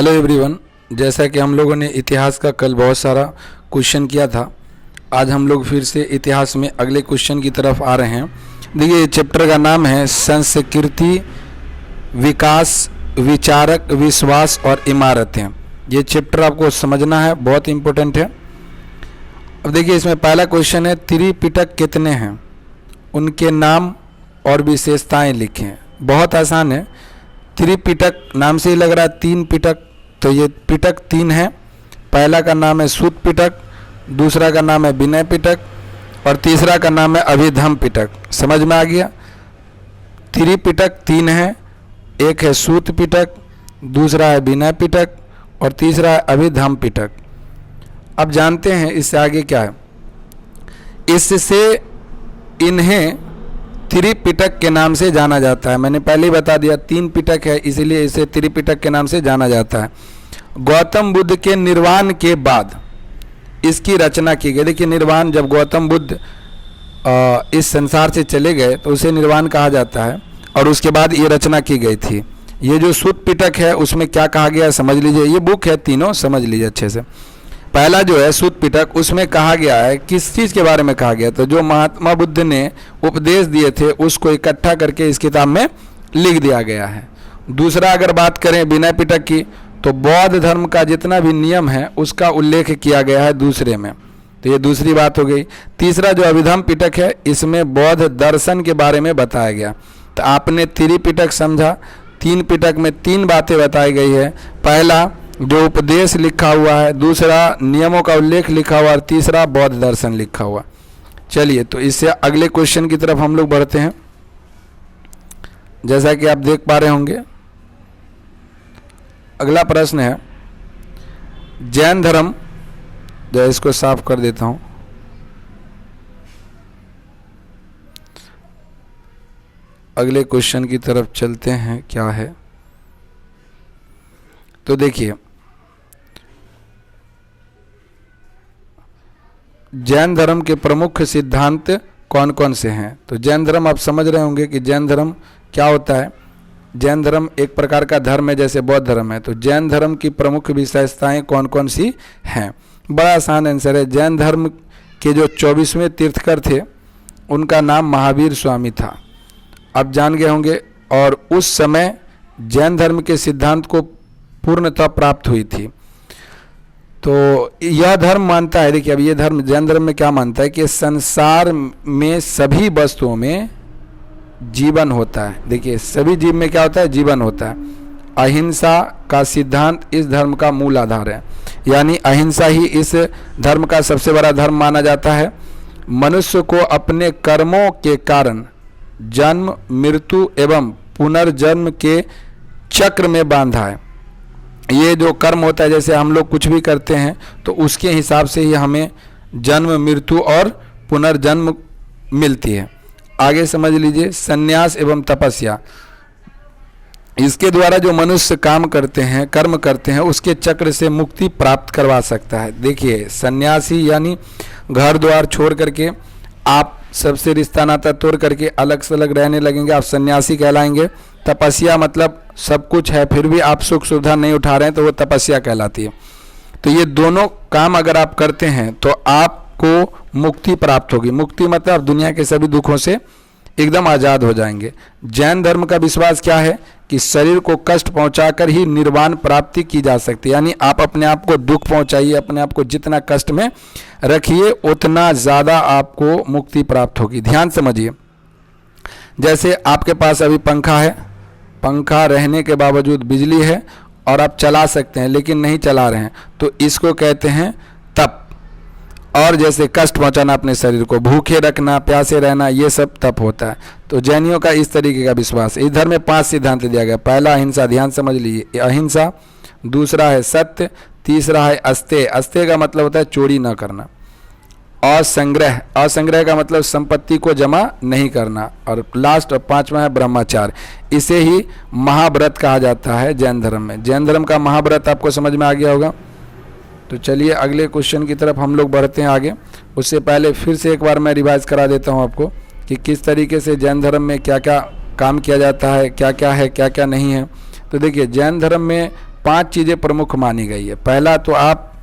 Hello everyone, जैसा कि हम लोगों ने इतिहास का कल बहुत सारा क्वेश्चन किया था, आज हम लोग फिर से इतिहास में अगले क्वेश्चन की तरफ आ रहे हैं। देखिए, चैप्टर का नाम है संस्कृति, विकास, विचारक, विश्वास और इमारतें। ये चैप्टर आपको समझना है, बहुत इम्पोर्टेंट है। अब देखिए, इसमें पहला क्वेश्चन है त्रिपिटक कितने हैं, उनके नाम और विशेषताएं लिखें। बहुत आसान है। त्रिपिटक नाम से ही लग रहा है तीन पिटक, तो ये पिटक तीन है। पहला का नाम है सूत पिटक, दूसरा का नाम है विनय पिटक और तीसरा का नाम है अभिधम पिटक। समझ में आ गया? त्रिपिटक तीन है, एक है सूत पिटक, दूसरा है विनय पिटक और तीसरा है अभिधम पिटक। अब जानते हैं इससे आगे क्या है। इससे इन्हें त्रिपिटक के नाम से जाना जाता है। मैंने पहले ही बता दिया, तीन पिटक है इसीलिए इसे त्रिपिटक के नाम से जाना जाता है। गौतम बुद्ध के निर्वाण के बाद इसकी रचना की गई। देखिए, निर्वाण, जब गौतम बुद्ध इस संसार से चले गए तो उसे निर्वाण कहा जाता है और उसके बाद ये रचना की गई थी। ये जो सूत पिटक है उसमें क्या कहा गया है समझ लीजिए। ये बुक है, तीनों समझ लीजिए अच्छे से। पहला जो है सूत पिटक, उसमें कहा गया है किस चीज़ के बारे में कहा गया, तो जो महात्मा बुद्ध ने उपदेश दिए थे उसको इकट्ठा करके इस किताब में लिख दिया गया है। दूसरा अगर बात करें विनय पिटक की, तो बौद्ध धर्म का जितना भी नियम है उसका उल्लेख किया गया है दूसरे में, तो ये दूसरी बात हो गई। तीसरा जो अभिधम पिटक है, इसमें बौद्ध दर्शन के बारे में बताया गया। तो आपने त्रिपिटक समझा, तीन पिटक में तीन बातें बताई गई है। पहला जो उपदेश लिखा हुआ है, दूसरा नियमों का उल्लेख लिखा हुआ और तीसरा बौद्ध दर्शन लिखा हुआ। चलिए, तो इससे अगले क्वेश्चन की तरफ हम लोग बढ़ते हैं। जैसा कि आप देख पा रहे होंगे, अगला प्रश्न है जैन धर्म। जो इसको साफ कर देता हूं। अगले क्वेश्चन की तरफ चलते हैं, क्या है तो देखिए, जैन धर्म के प्रमुख सिद्धांत कौन कौन से हैं। तो जैन धर्म आप समझ रहे होंगे कि जैन धर्म क्या होता है। जैन धर्म एक प्रकार का धर्म है जैसे बौद्ध धर्म है। तो जैन धर्म की प्रमुख विशेषताएं कौन कौन सी हैं। बड़ा आसान आंसर है। जैन धर्म के जो 24वें तीर्थकर थे उनका नाम महावीर स्वामी था। आप जान गए होंगे। और उस समय जैन धर्म के सिद्धांत को पूर्णता प्राप्त हुई थी। तो यह धर्म मानता है, देखिए अब ये धर्म, जैन धर्म में क्या मानता है कि संसार में सभी वस्तुओं में जीवन होता है। देखिए, सभी जीव में क्या होता है, जीवन होता है। अहिंसा का सिद्धांत इस धर्म का मूल आधार है, यानी अहिंसा ही इस धर्म का सबसे बड़ा धर्म माना जाता है। मनुष्य को अपने कर्मों के कारण जन्म, मृत्यु एवं पुनर्जन्म के चक्र में बांधा है। ये जो कर्म होता है, जैसे हम लोग कुछ भी करते हैं तो उसके हिसाब से ही हमें जन्म, मृत्यु और पुनर्जन्म मिलती है। आगे समझ लीजिए, संन्यास एवं तपस्या। इसके द्वारा जो मनुष्य काम करते हैं, कर्म करते हैं, उसके चक्र से मुक्ति प्राप्त करवा सकता है। देखिए, सन्यासी यानी घर द्वार छोड़ करके आप सबसे रिश्ता नाता तोड़ करके अलग से अलग रहने लगेंगे, आप सन्यासी कहलाएंगे। तपस्या मतलब सब कुछ है फिर भी आप सुख सुविधा नहीं उठा रहे हैं, तो वो तपस्या कहलाती है। तो ये दोनों काम अगर आप करते हैं तो आपको मुक्ति प्राप्त होगी। मुक्ति मतलब आप दुनिया के सभी दुखों से एकदम आज़ाद हो जाएंगे। जैन धर्म का विश्वास क्या है कि शरीर को कष्ट पहुंचाकर ही निर्वाण प्राप्ति की जा सकती है। यानी आप अपने आप को दुख पहुंचाइए, अपने आप को जितना कष्ट में रखिए उतना ज़्यादा आपको मुक्ति प्राप्त होगी। ध्यान समझिए, जैसे आपके पास अभी पंखा है, पंखा रहने के बावजूद बिजली है और आप चला सकते हैं लेकिन नहीं चला रहे हैं, तो इसको कहते हैं तप। और जैसे कष्ट पहुंचाना अपने शरीर को, भूखे रखना, प्यासे रहना, ये सब तप होता है। तो जैनियों का इस तरीके का विश्वास है। इस धर्म में 5 सिद्धांत दिया गया। पहला अहिंसा, ध्यान समझ लीजिए, अहिंसा। दूसरा है सत्य, तीसरा है अस्तेय, अस्तेय का मतलब होता है चोरी न करना। असंग्रह, असंग्रह का मतलब संपत्ति को जमा नहीं करना। और लास्ट और 5वां है ब्रह्मचार्य। इसे ही महाव्रत कहा जाता है जैन धर्म में। जैन धर्म का महाव्रत आपको समझ में आ गया होगा। तो चलिए अगले क्वेश्चन की तरफ हम लोग बढ़ते हैं आगे। उससे पहले फिर से एक बार मैं रिवाइज करा देता हूं आपको कि किस तरीके से जैन धर्म में क्या क्या काम किया जाता है, क्या क्या है, क्या क्या नहीं है। तो देखिए, जैन धर्म में 5 चीज़ें प्रमुख मानी गई है। पहला तो आप,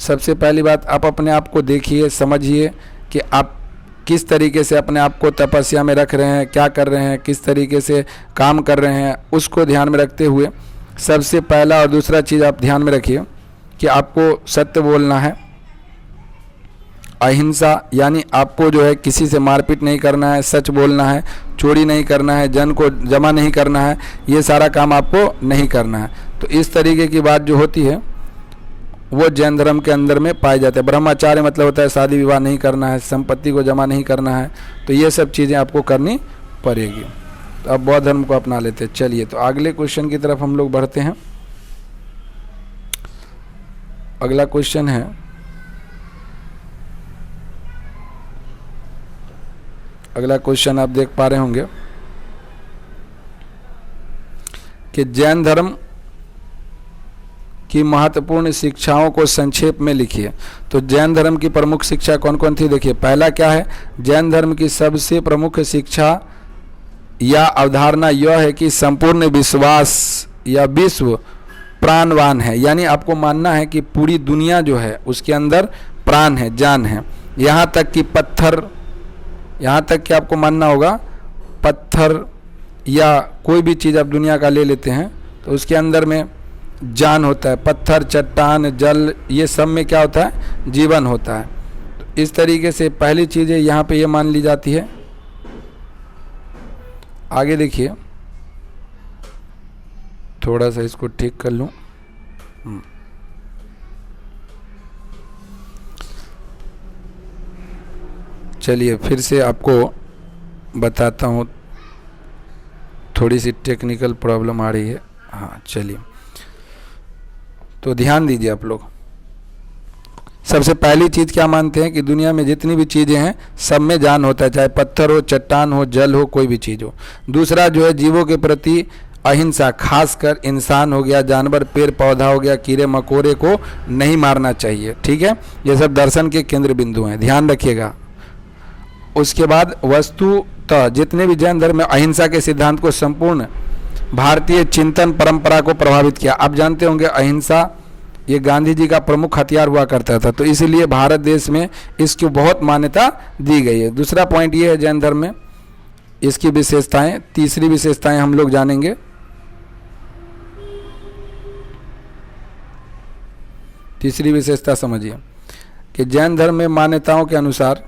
सबसे पहली बात, आप अपने आप को देखिए, समझिए कि आप किस तरीके से अपने आप को तपस्या में रख रहे हैं, क्या कर रहे हैं, किस तरीके से काम कर रहे हैं, उसको ध्यान में रखते हुए सबसे पहला और दूसरा चीज़ आप ध्यान में रखिए कि आपको सत्य बोलना है, अहिंसा, यानी आपको जो है किसी से मारपीट नहीं करना है, सच बोलना है, चोरी नहीं करना है, जन को जमा नहीं करना है, ये सारा काम आपको नहीं करना है। तो इस तरीके की बात जो होती है वो जैन धर्म के अंदर में पाए जाते हैं। ब्रह्मचार्य मतलब होता है शादी विवाह नहीं करना है, संपत्ति को जमा नहीं करना है, तो ये सब चीज़ें आपको करनी पड़ेगी। तो अब बौद्ध धर्म को अपना लेते हैं। चलिए तो अगले क्वेश्चन की तरफ हम लोग बढ़ते हैं। अगला क्वेश्चन है, अगला क्वेश्चन आप देख पा रहे होंगे कि जैन धर्म की महत्वपूर्ण शिक्षाओं को संक्षेप में लिखिए। तो जैन धर्म की प्रमुख शिक्षा कौन कौन थी? देखिए, पहला क्या है, जैन धर्म की सबसे प्रमुख शिक्षा या अवधारणा यह है कि संपूर्ण विश्वास या विश्व प्राणवान है, यानी आपको मानना है कि पूरी दुनिया जो है उसके अंदर प्राण है, जान है। यहाँ तक कि पत्थर, यहाँ तक कि आपको मानना होगा पत्थर या कोई भी चीज़ आप दुनिया का ले लेते हैं तो उसके अंदर में जान होता है। पत्थर, चट्टान, जल, ये सब में क्या होता है? जीवन होता है। तो इस तरीके से पहली चीज़ है यहाँ पे ये मान ली जाती है। आगे देखिए, थोड़ा सा इसको ठीक कर लूँ। चलिए फिर से आपको बताता हूँ, थोड़ी सी टेक्निकल प्रॉब्लम आ रही है। हाँ चलिए, तो ध्यान दीजिए आप लोग। सबसे पहली चीज़ क्या मानते हैं कि दुनिया में जितनी भी चीज़ें हैं सब में जान होता है, चाहे पत्थर हो, चट्टान हो, जल हो, कोई भी चीज़ हो। दूसरा जो है जीवों के प्रति अहिंसा, खासकर इंसान हो गया, जानवर, पेड़ पौधा हो गया, कीड़े मकोड़े को नहीं मारना चाहिए। ठीक है, ये सब दर्शन के केंद्र बिंदु हैं, ध्यान रखिएगा। उसके बाद वस्तुतः जितने भी जैन धर्म में अहिंसा के सिद्धांत को संपूर्ण भारतीय चिंतन परंपरा को प्रभावित किया। आप जानते होंगे अहिंसा ये गांधी जी का प्रमुख हथियार हुआ करता था, तो इसीलिए भारत देश में इसकी बहुत मान्यता दी गई है। दूसरा पॉइंट ये है जैन धर्म में इसकी विशेषताएं। तीसरी विशेषताएं हम लोग जानेंगे। तीसरी विशेषता समझिए कि जैन धर्म में मान्यताओं के अनुसार,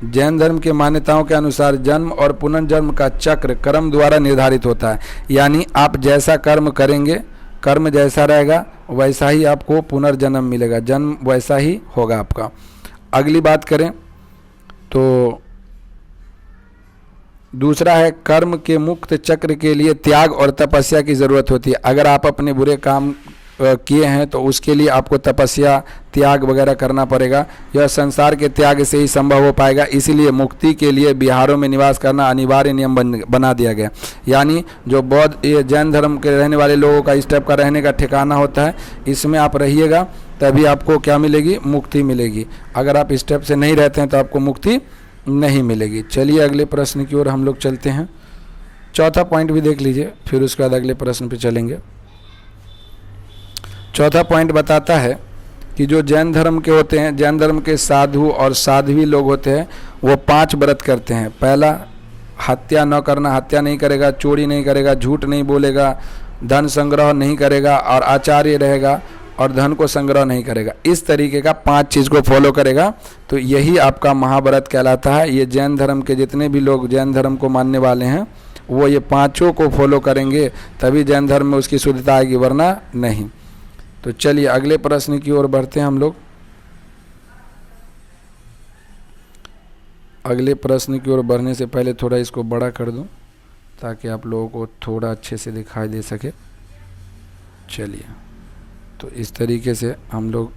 जैन धर्म के मान्यताओं के अनुसार जन्म और पुनर्जन्म का चक्र कर्म द्वारा निर्धारित होता है, यानी आप जैसा कर्म करेंगे, कर्म जैसा रहेगा वैसा ही आपको पुनर्जन्म मिलेगा, जन्म वैसा ही होगा आपका। अगली बात करें तो दूसरा है कर्म के मुक्त चक्र के लिए त्याग और तपस्या की ज़रूरत होती है। अगर आप अपने बुरे काम किए हैं तो उसके लिए आपको तपस्या, त्याग वगैरह करना पड़ेगा। यह संसार के त्याग से ही संभव हो पाएगा, इसीलिए मुक्ति के लिए बिहारों में निवास करना अनिवार्य नियम बना दिया गया। यानी जो बौद्ध, ये जैन धर्म के रहने वाले लोगों का इस टाइप का रहने का ठिकाना होता है, इसमें आप रहिएगा तभी आपको क्या मिलेगी? मुक्ति मिलेगी। अगर आप इस टाइप से नहीं रहते हैं तो आपको मुक्ति नहीं मिलेगी। चलिए अगले प्रश्न की ओर हम लोग चलते हैं। चौथा पॉइंट भी देख लीजिए, फिर उसके बाद अगले प्रश्न पे चलेंगे। चौथा पॉइंट बताता है कि जो जैन धर्म के होते हैं, जैन धर्म के साधु और साध्वी लोग होते हैं, वो 5 व्रत करते हैं। पहला, हत्या न करना, हत्या नहीं करेगा, चोरी नहीं करेगा, झूठ नहीं बोलेगा, धन संग्रह नहीं करेगा और आचार्य रहेगा और धन को संग्रह नहीं करेगा। इस तरीके का 5 चीज़ को फॉलो करेगा तो यही आपका महाव्रत कहलाता है। ये जैन धर्म के जितने भी लोग जैन धर्म को मानने वाले हैं वो ये 5 को फॉलो करेंगे तभी जैन धर्म में उसकी शुद्धता आएगी, वरना नहीं। तो चलिए अगले प्रश्न की ओर बढ़ते हैं हम लोग। अगले प्रश्न की ओर बढ़ने से पहले थोड़ा इसको बड़ा कर दूं ताकि आप लोगों को थोड़ा अच्छे से दिखाई दे सके। चलिए, तो इस तरीके से हम लोग,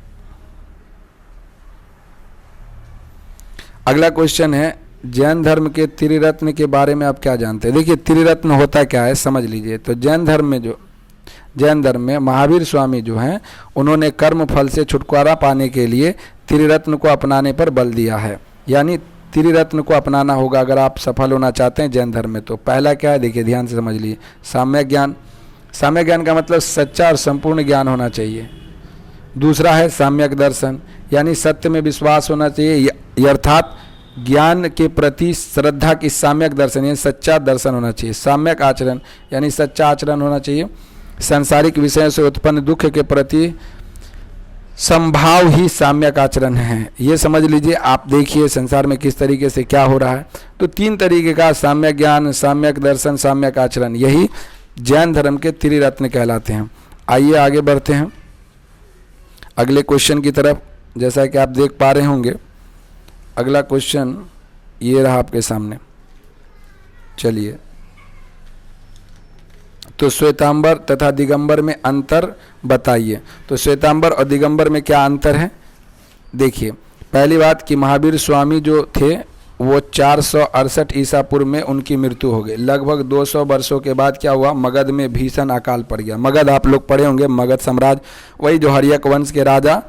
अगला क्वेश्चन है जैन धर्म के त्रिरत्न के बारे में आप क्या जानते हैं? देखिए त्रिरत्न होता क्या है समझ लीजिए। तो जैन धर्म में महावीर स्वामी जो हैं उन्होंने कर्म फल से छुटकारा पाने के लिए त्रिरत्न को अपनाने पर बल दिया है। यानी त्रिरत्न को अपनाना होगा अगर आप सफल होना चाहते हैं जैन धर्म में। तो पहला क्या है, देखिए ध्यान से समझ लीजिए, साम्यक ज्ञान। साम्यक ज्ञान का मतलब सच्चा और संपूर्ण ज्ञान होना चाहिए। दूसरा है साम्यक दर्शन, यानी सत्य में विश्वास होना चाहिए, अर्थात ज्ञान के प्रति श्रद्धा की साम्यक दर्शन, यानी सच्चा दर्शन होना चाहिए। साम्यक आचरण यानी सच्चा आचरण होना चाहिए। सांसारिक विषयों से उत्पन्न दुख के प्रति संभाव ही साम्यक आचरण है। ये समझ लीजिए, आप देखिए संसार में किस तरीके से क्या हो रहा है। तो 3 तरीके का साम्यक ज्ञान, साम्यक दर्शन, साम्यक आचरण, यही जैन धर्म के त्रिरत्न कहलाते हैं। आइए आगे बढ़ते हैं अगले क्वेश्चन की तरफ। जैसा कि आप देख पा रहे होंगे, अगला क्वेश्चन ये रहा आपके सामने। चलिए, तो श्वेतांबर तथा दिगंबर में अंतर बताइए। तो श्वेतांबर और दिगंबर में क्या अंतर है? देखिए, पहली बात कि महावीर स्वामी जो थे वो 468 ईसा पूर्व में उनकी मृत्यु हो गई। लगभग 200 वर्षों के बाद क्या हुआ, मगध में भीषण अकाल पड़ गया। मगध आप लोग पढ़े होंगे, मगध साम्राज्य, वही जो हर्यक वंश के राजा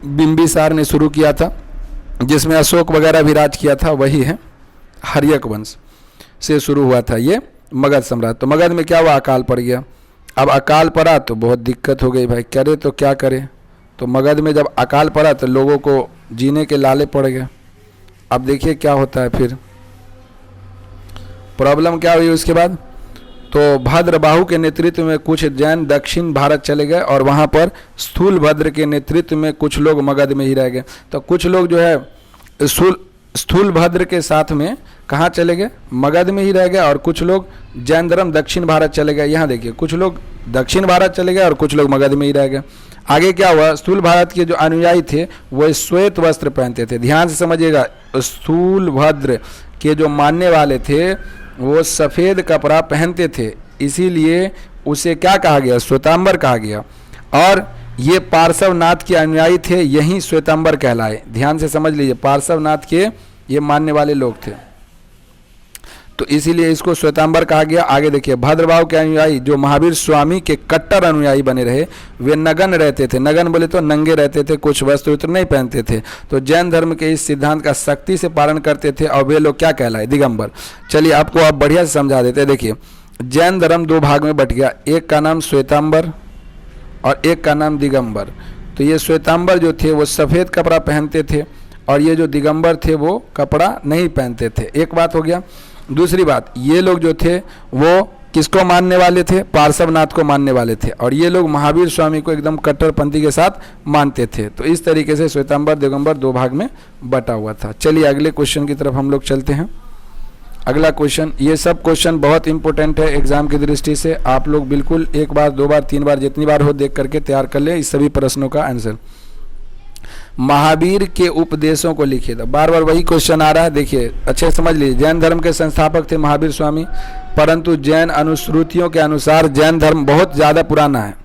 बिंबिसार ने शुरू किया था, जिसमें अशोक वगैरह भी राज किया था, वही है हर्यक वंश से शुरू हुआ था ये मगध सम्राट। तो मगध में क्या हुआ, अकाल पड़ गया। अब अकाल पड़ा तो बहुत दिक्कत हो गई, भाई करे तो क्या करे। तो मगध में जब अकाल पड़ा तो लोगों को जीने के लाले पड़ गए। अब देखिए क्या होता है, फिर प्रॉब्लम क्या हुई उसके बाद। तो भद्रबाहु के नेतृत्व में कुछ जैन दक्षिण भारत चले गए और वहाँ पर स्थूलभद्र के नेतृत्व में कुछ लोग मगध में ही रह गए। तो कुछ लोग जो है स्थूलभद्र के साथ में कहाँ चले गए, मगध में ही रह गए, और कुछ लोग जैन धर्म दक्षिण भारत चले गए। यहाँ देखिए, कुछ लोग दक्षिण भारत चले गए और कुछ लोग मगध में ही रह गए। आगे क्या हुआ, स्थूल भारत के जो अनुयायी थे वो श्वेत वस्त्र पहनते थे। ध्यान से समझिएगा, स्थूलभद्र के जो मानने वाले थे वो सफ़ेद कपड़ा पहनते थे, इसीलिए उसे क्या कहा गया, श्वेतांबर कहा गया। और ये पार्श्वनाथ के अनुयायी थे, यही श्वेतांबर कहलाए। ध्यान से समझ लीजिए, पार्श्वनाथ के ये मानने वाले लोग थे, तो इसीलिए इसको श्वेतांबर कहा गया। आगे देखिए, भद्रबाहु के अनुयायी जो महावीर स्वामी के कट्टर अनुयायी बने रहे, वे नगन रहते थे। नगन बोले तो नंगे रहते थे, कुछ वस्त्र उत्र नहीं पहनते थे। तो जैन धर्म के इस सिद्धांत का सख्ती से पालन करते थे और वे लोग क्या कहलाए, दिगंबर। चलिए आपको आप बढ़िया से समझा देते हैं। देखिए, जैन धर्म 2 भाग में बट गया, एक का नाम श्वेतांबर और एक का नाम दिगंबर। तो ये श्वेतांबर जो थे वो सफ़ेद कपड़ा पहनते थे और ये जो दिगंबर थे वो कपड़ा नहीं पहनते थे। एक बात हो गया। दूसरी बात, ये लोग जो थे वो किसको मानने वाले थे, पार्श्वनाथ को मानने वाले थे, और ये लोग महावीर स्वामी को एकदम कट्टरपंथी के साथ मानते थे। तो इस तरीके से श्वेतांबर दिगंबर 2 भाग में बटा हुआ था। चलिए अगले क्वेश्चन की तरफ हम लोग चलते हैं। अगला क्वेश्चन, ये सब क्वेश्चन बहुत इंपॉर्टेंट है एग्जाम की दृष्टि से। आप लोग बिल्कुल 1 बार 2 बार 3 बार जितनी बार हो देख करके तैयार कर ले इस सभी प्रश्नों का आंसर। महावीर के उपदेशों को लिखिए। तो बार बार वही क्वेश्चन आ रहा है, देखिए अच्छे समझ लीजिए। जैन धर्म के संस्थापक थे महावीर स्वामी, परंतु जैन अनुश्रुतियों के अनुसार जैन धर्म बहुत ज़्यादा पुराना है।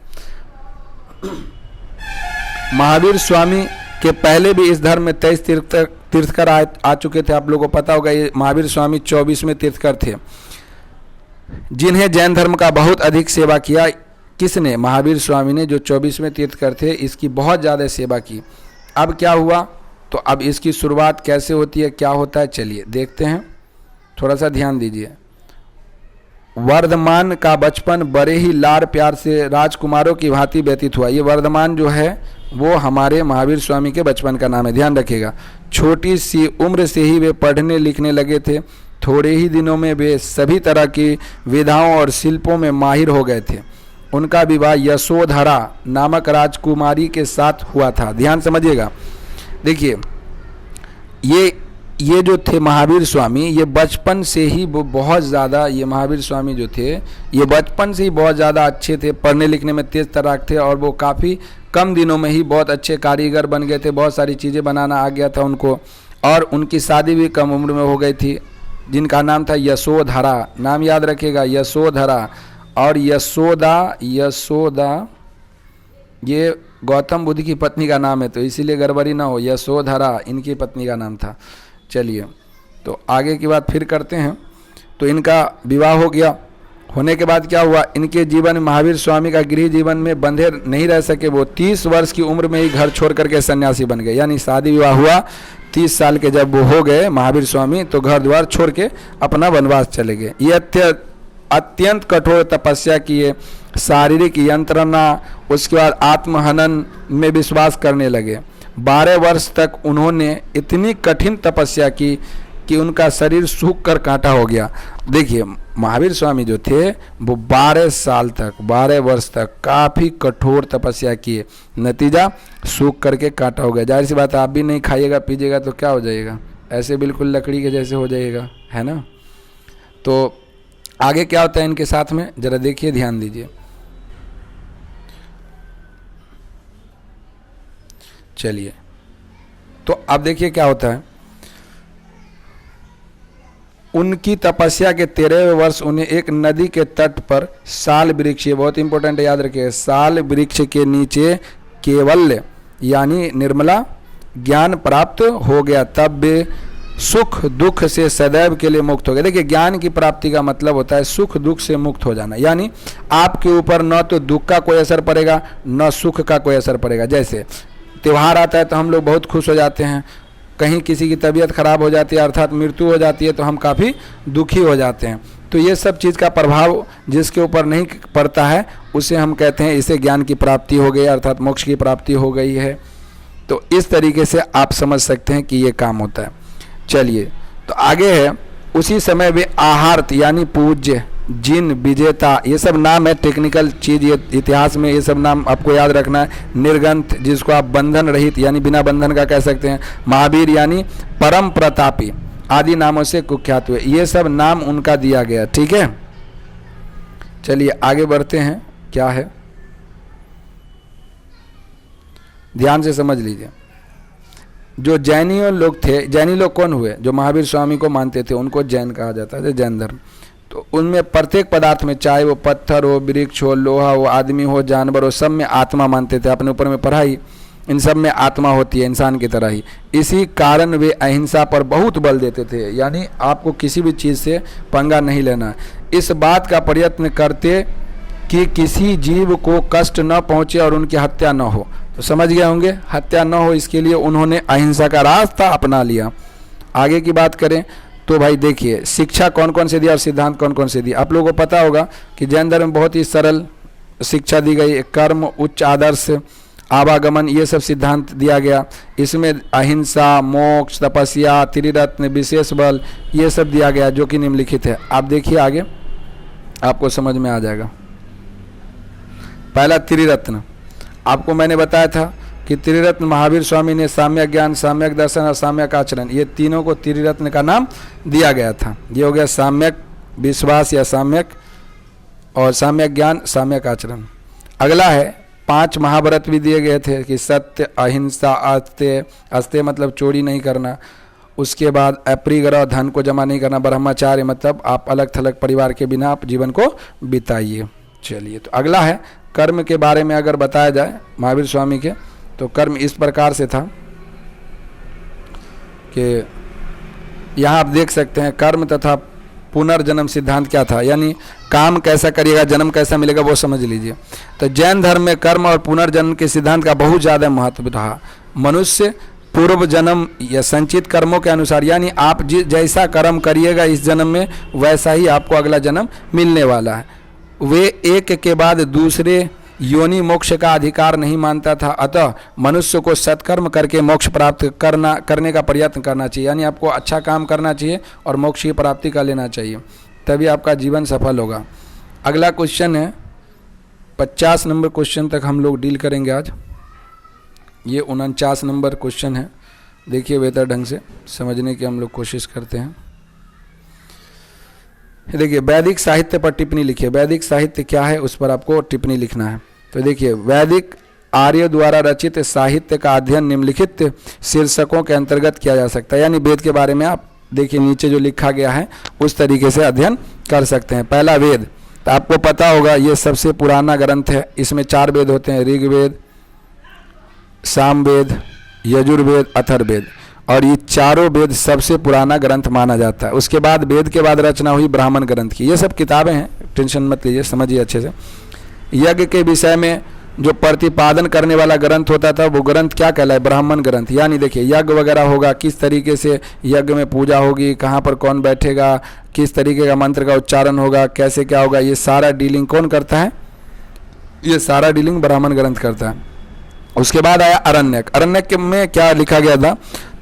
महावीर स्वामी के पहले भी इस धर्म में 23 तीर्थकर आ चुके थे। आप लोगों को पता होगा, ये महावीर स्वामी 24वें तीर्थकर थे, जिन्हें जैन धर्म का बहुत अधिक सेवा किया। किसने, महावीर स्वामी ने, जो 24वें तीर्थकर थे, इसकी बहुत ज़्यादा सेवा की। अब क्या हुआ, तो अब इसकी शुरुआत कैसे होती है, क्या होता है, चलिए देखते हैं। थोड़ा सा ध्यान दीजिए। वर्धमान का बचपन बड़े ही लाड़ प्यार से राजकुमारों की भांति व्यतीत हुआ। ये वर्धमान जो है वो हमारे महावीर स्वामी के बचपन का नाम है, ध्यान रखिएगा। छोटी सी उम्र से ही वे पढ़ने लिखने लगे थे। थोड़े ही दिनों में वे सभी तरह की विधाओं और शिल्पों में माहिर हो गए थे। उनका विवाह यशोधरा नामक राजकुमारी के साथ हुआ था। ध्यान समझिएगा। देखिए, ये जो थे महावीर स्वामी, ये बचपन से ही बहुत ज़्यादा, ये महावीर स्वामी जो थे ये बचपन से ही बहुत ज़्यादा अच्छे थे, पढ़ने लिखने में तेज़ तर्राक थे, और वो काफ़ी कम दिनों में ही बहुत अच्छे कारीगर बन गए थे। बहुत सारी चीज़ें बनाना आ गया था उनको, और उनकी शादी भी कम उम्र में हो गई थी, जिनका नाम था यशोधरा। नाम याद रखिएगा, यशोधरा। और यशोदा ये गौतम बुद्ध की पत्नी का नाम है, तो इसीलिए गड़बड़ी ना हो, यशोधरा इनकी पत्नी का नाम था। चलिए, तो आगे की बात फिर करते हैं। तो इनका विवाह हो गया। होने के बाद क्या हुआ, इनके जीवन में महावीर स्वामी का गृह जीवन में बंधे नहीं रह सके। वो 30 वर्ष की उम्र में ही घर छोड़ करके सन्यासी बन गए। यानी शादी विवाह हुआ, 30 साल के जब वो हो गए महावीर स्वामी, तो घर द्वार छोड़ के अपना वनवास चले गए। ये अत्यंत कठोर तपस्या किए, शारीरिक यंत्रणा, उसके बाद आत्महनन में विश्वास करने लगे। 12 वर्ष तक उन्होंने इतनी कठिन तपस्या की कि उनका शरीर सूख कर कांटा हो गया। देखिए महावीर स्वामी जो थे वो 12 साल तक, 12 वर्ष तक काफ़ी कठोर तपस्या किए, नतीजा सूख करके कांटा हो गया। जाहिर सी बात है, आप भी नहीं खाइएगा पीजिएगा तो क्या हो जाएगा, ऐसे बिल्कुल लकड़ी के जैसे हो जाइएगा, है ना। तो आगे क्या होता है इनके साथ में, जरा देखिए, ध्यान दीजिए। चलिए, तो अब देखिए क्या होता है। उनकी तपस्या के 13वें वर्ष उन्हें एक नदी के तट पर साल वृक्ष, ये बहुत इंपॉर्टेंट है, याद रखिए, साल वृक्ष के नीचे केवल यानी निर्मला ज्ञान प्राप्त हो गया। तब वे सुख दुख से सदैव के लिए मुक्त हो गए। देखिए ज्ञान की प्राप्ति का मतलब होता है सुख दुख से मुक्त हो जाना, यानी आपके ऊपर न तो दुख का कोई असर पड़ेगा न सुख का कोई असर पड़ेगा। जैसे त्यौहार आता है तो हम लोग बहुत खुश हो जाते हैं, कहीं किसी की तबीयत खराब हो जाती है अर्थात मृत्यु हो जाती है तो हम काफ़ी दुखी हो जाते हैं। तो ये सब चीज़ का प्रभाव जिसके ऊपर नहीं पड़ता है उसे हम कहते हैं इसे ज्ञान की प्राप्ति हो गई अर्थात मोक्ष की प्राप्ति हो गई है। तो इस तरीके से आप समझ सकते हैं कि ये काम होता है। चलिए तो आगे है, उसी समय वे आहार्त यानी पूज्य, जिन, विजेता, ये सब नाम है टेक्निकल चीज़, ये इतिहास में ये सब नाम आपको याद रखना है। निर्गंथ जिसको आप बंधन रहित यानी बिना बंधन का कह सकते हैं, महावीर यानी परम प्रतापी आदि नामों से कुख्यात हुए, ये सब नाम उनका दिया गया। ठीक है, चलिए आगे बढ़ते हैं। क्या है, ध्यान से समझ लीजिए। जो जैनी लोग थे, जैनी लोग कौन हुए, जो महावीर स्वामी को मानते थे उनको जैन कहा जाता है, जैन धर्म। तो उनमें प्रत्येक पदार्थ में, चाहे वो पत्थर हो, वृक्ष हो, लोहा हो, आदमी हो, जानवर हो, सब में आत्मा मानते थे। अपने ऊपर में पढ़ाई, इन सब में आत्मा होती है इंसान की तरह ही। इसी कारण वे अहिंसा पर बहुत बल देते थे, यानी आपको किसी भी चीज़ से पंगा नहीं लेना। इस बात का प्रयत्न करते कि किसी जीव को कष्ट न पहुँचे और उनकी हत्या न हो। तो समझ गए होंगे, हत्या न हो इसके लिए उन्होंने अहिंसा का रास्ता अपना लिया। आगे की बात करें तो भाई देखिए, शिक्षा कौन कौन से दिया और सिद्धांत कौन कौन से दिए। आप लोगों को पता होगा कि जैन धर्म में बहुत ही सरल शिक्षा दी गई, कर्म, उच्च आदर्श, आवागमन, ये सब सिद्धांत दिया गया। इसमें अहिंसा, मोक्ष, तपस्या, त्रिरत्न, विशेष बल, ये सब दिया गया जो कि निम्नलिखित है। आप देखिए आगे आपको समझ में आ जाएगा। पहला त्रिरत्न, आपको मैंने बताया था कि त्रिरत्न महावीर स्वामी ने साम्यक ज्ञान, साम्यक दर्शन और साम्यक आचरण, ये तीनों को त्रिरत्न का नाम दिया गया था। ये हो गया साम्यक विश्वास या साम्यक, और साम्यक ज्ञान, साम्यक आचरण। अगला है 5 महाव्रत भी दिए गए थे कि सत्य, अहिंसा, अस्तेय, अस्तेय मतलब चोरी नहीं करना, उसके बाद अपरिग्रह, धन को जमा नहीं करना, ब्रह्मचार्य मतलब आप अलग थलग परिवार के बिना आप जीवन को बिताइए। चलिए तो अगला है कर्म के बारे में अगर बताया जाए महावीर स्वामी के, तो कर्म इस प्रकार से था कि यहाँ आप देख सकते हैं कर्म तथा पुनर्जन्म सिद्धांत क्या था, यानी काम कैसा करिएगा जन्म कैसा मिलेगा वो समझ लीजिए। तो जैन धर्म में कर्म और पुनर्जन्म के सिद्धांत का बहुत ज़्यादा महत्व रहा। मनुष्य पूर्व जन्म या संचित कर्मों के अनुसार, यानी आप जैसा कर्म करिएगा इस जन्म में वैसा ही आपको अगला जन्म मिलने वाला है। वे एक के बाद दूसरे योनि मोक्ष का अधिकार नहीं मानता था, अतः मनुष्य को सत्कर्म करके मोक्ष प्राप्त करने का प्रयत्न करना चाहिए, यानी आपको अच्छा काम करना चाहिए और मोक्ष की प्राप्ति कर लेना चाहिए, तभी आपका जीवन सफल होगा। अगला क्वेश्चन है 50 नंबर क्वेश्चन तक हम लोग डील करेंगे आज। ये 49 नंबर क्वेश्चन है, देखिए बेहतर ढंग से समझने की हम लोग कोशिश करते हैं। देखिए वैदिक साहित्य पर टिप्पणी लिखिए। वैदिक साहित्य क्या है उस पर आपको टिप्पणी लिखना है। तो देखिए वैदिक आर्य द्वारा रचित साहित्य का अध्ययन निम्नलिखित शीर्षकों के अंतर्गत किया जा सकता है, यानी वेद के बारे में आप देखिए नीचे जो लिखा गया है उस तरीके से अध्ययन कर सकते हैं। पहला वेद, तो आपको पता होगा ये सबसे पुराना ग्रंथ है। इसमें 4 वेद होते हैं, ऋग्वेद, सामवेद, यजुर्वेद, अथर्ववेद, और ये चारों वेद सबसे पुराना ग्रंथ माना जाता है। उसके बाद वेद के बाद रचना हुई ब्राह्मण ग्रंथ की। ये सब किताबें हैं, टेंशन मत लीजिए, समझिए अच्छे से। यज्ञ के विषय में जो प्रतिपादन करने वाला ग्रंथ होता था वो ग्रंथ क्या कहलाए, ब्राह्मण ग्रंथ। यानी देखिए यज्ञ वगैरह होगा, किस तरीके से यज्ञ में पूजा होगी, कहाँ पर कौन बैठेगा, किस तरीके का मंत्र का उच्चारण होगा, कैसे क्या होगा, ये सारा डीलिंग कौन करता है, ये सारा डीलिंग ब्राह्मण ग्रंथ करता है। उसके बाद आया अरण्यक। अरण्यक में क्या लिखा गया था,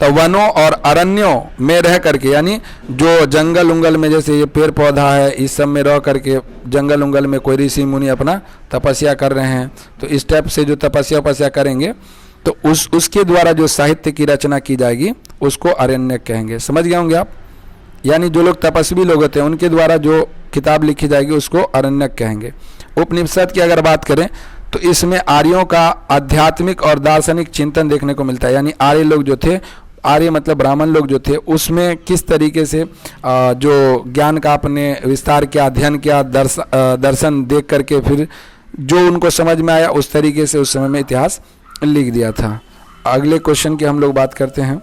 तो वनों और अरण्यों में रह करके, यानी जो जंगल उंगल में जैसे ये पेड़ पौधा है इस सब में रह करके, जंगल उंगल में कोई ऋषि मुनि अपना तपस्या कर रहे हैं, तो इस टाइप से जो तपस्या करेंगे तो उसके द्वारा जो साहित्य की रचना की जाएगी उसको अरण्यक कहेंगे। समझ गए होंगे आप। यानी जो लोग तपस्वी लोग होते हैं उनके द्वारा जो किताब लिखी जाएगी उसको अरण्यक कहेंगे। उपनिषद की अगर बात करें तो इसमें आर्यों का आध्यात्मिक और दार्शनिक चिंतन देखने को मिलता है। यानी आर्य लोग जो थे, आर्य मतलब ब्राह्मण लोग जो थे, उसमें किस तरीके से जो ज्ञान का अपने विस्तार किया, अध्ययन किया, दर्शन देख करके फिर जो उनको समझ में आया उस तरीके से उस समय में इतिहास लिख दिया था। अगले क्वेश्चन की हम लोग बात करते हैं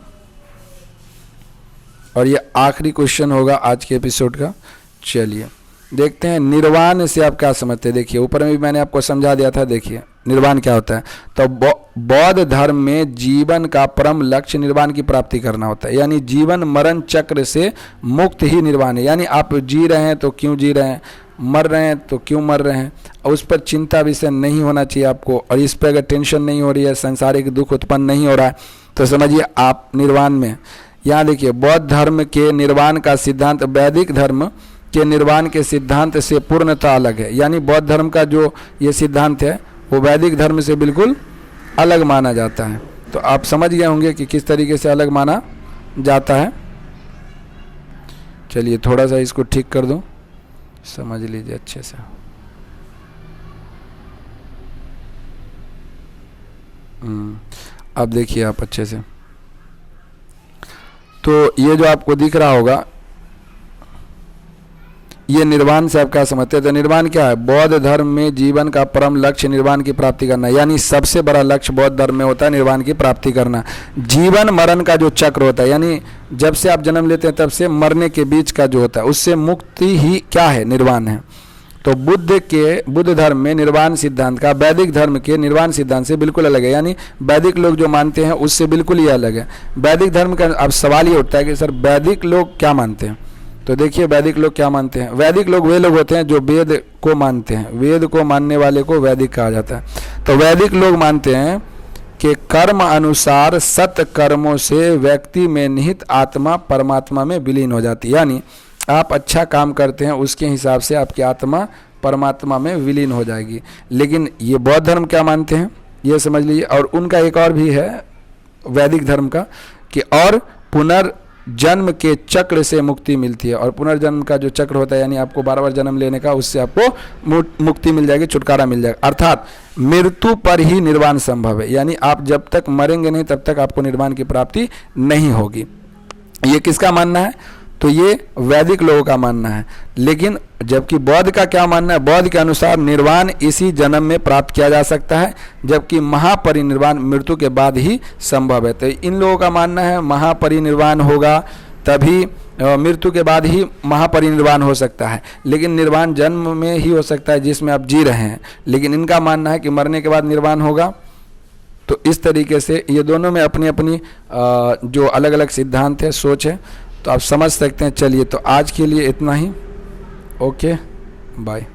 और ये आखिरी क्वेश्चन होगा आज के एपिसोड का। चलिए देखते हैं निर्वाण से आप क्या समझते हैं। देखिए ऊपर में भी मैंने आपको समझा दिया था। देखिए निर्वाण क्या होता है, तो बौद्ध धर्म में जीवन का परम लक्ष्य निर्वाण की प्राप्ति करना होता है। यानी जीवन मरण चक्र से मुक्त ही निर्वाण है। यानी आप जी रहे हैं तो क्यों जी रहे हैं, मर रहे हैं तो क्यों मर रहे हैं, और उस पर चिंता विषय नहीं होना चाहिए आपको, और इस पर अगर टेंशन नहीं हो रही है, सांसारिक दुख उत्पन्न नहीं हो रहा है, तो समझिए आप निर्वाण में। यहाँ देखिए बौद्ध धर्म के निर्वाण का सिद्धांत वैदिक धर्म के निर्वाण के सिद्धांत से पूर्णतः अलग है। यानी बौद्ध धर्म का जो ये सिद्धांत है वो वैदिक धर्म से बिल्कुल अलग माना जाता है। तो आप समझ गए होंगे कि किस तरीके से अलग माना जाता है। चलिए थोड़ा सा इसको ठीक कर दूं, समझ लीजिए अच्छे से। अब देखिए आप अच्छे से, तो ये जो आपको दिख रहा होगा ये निर्वाण से आप क्या समझते हैं। तो निर्वाण क्या है, बौद्ध धर्म में जीवन का परम लक्ष्य निर्वाण की प्राप्ति करना। यानी सबसे बड़ा लक्ष्य बौद्ध धर्म में होता है निर्वाण की प्राप्ति करना। जीवन मरण का जो चक्र होता है, यानी जब से आप जन्म लेते हैं तब से मरने के बीच का जो होता है उससे मुक्ति ही क्या है, निर्वाण है। तो बुद्ध धर्म में निर्वाण सिद्धांत का वैदिक धर्म के निर्वाण सिद्धांत से बिल्कुल अलग है। यानी वैदिक लोग जो मानते हैं उससे बिल्कुल ही अलग है। वैदिक धर्म का अब सवाल ये उठता है कि सर वैदिक लोग क्या मानते हैं। तो देखिए वैदिक लोग क्या मानते हैं। वैदिक लोग वे लोग होते हैं जो वेद को मानते हैं। वेद को मानने वाले को वैदिक कहा जाता है। तो वैदिक लोग मानते हैं कि कर्म अनुसार सत कर्मों से व्यक्ति में निहित आत्मा परमात्मा में विलीन हो जाती है। यानी आप अच्छा काम करते हैं उसके हिसाब से आपकी आत्मा परमात्मा में विलीन हो जाएगी। लेकिन ये बौद्ध धर्म क्या मानते हैं ये समझ लीजिए। और उनका एक और भी है वैदिक धर्म का कि और पुनर्जन्म के चक्र से मुक्ति मिलती है। और पुनर्जन्म का जो चक्र होता है यानी आपको बार बार जन्म लेने का, उससे आपको मुक्ति मिल जाएगी, छुटकारा मिल जाएगा। अर्थात मृत्यु पर ही निर्वाण संभव है। यानी आप जब तक मरेंगे नहीं तब तक आपको निर्वाण की प्राप्ति नहीं होगी। ये किसका मानना है, तो ये वैदिक लोगों का मानना है। लेकिन जबकि बौद्ध का क्या मानना है, बौद्ध के अनुसार निर्वाण इसी जन्म में प्राप्त किया जा सकता है, जबकि महापरिनिर्वाण मृत्यु के बाद ही संभव है। तो इन लोगों का मानना है महापरिनिर्वाण होगा तभी, मृत्यु के बाद ही महापरिनिर्वाण हो सकता है। लेकिन निर्वाण जन्म में ही हो सकता है जिसमें आप जी रहे हैं। लेकिन इनका मानना है कि मरने के बाद निर्वाण होगा। तो इस तरीके से ये दोनों में अपनी अपनी जो अलग अलग सिद्धांत है, सोच है, तो आप समझ सकते हैं। चलिए तो आज के लिए इतना ही। Okay bye.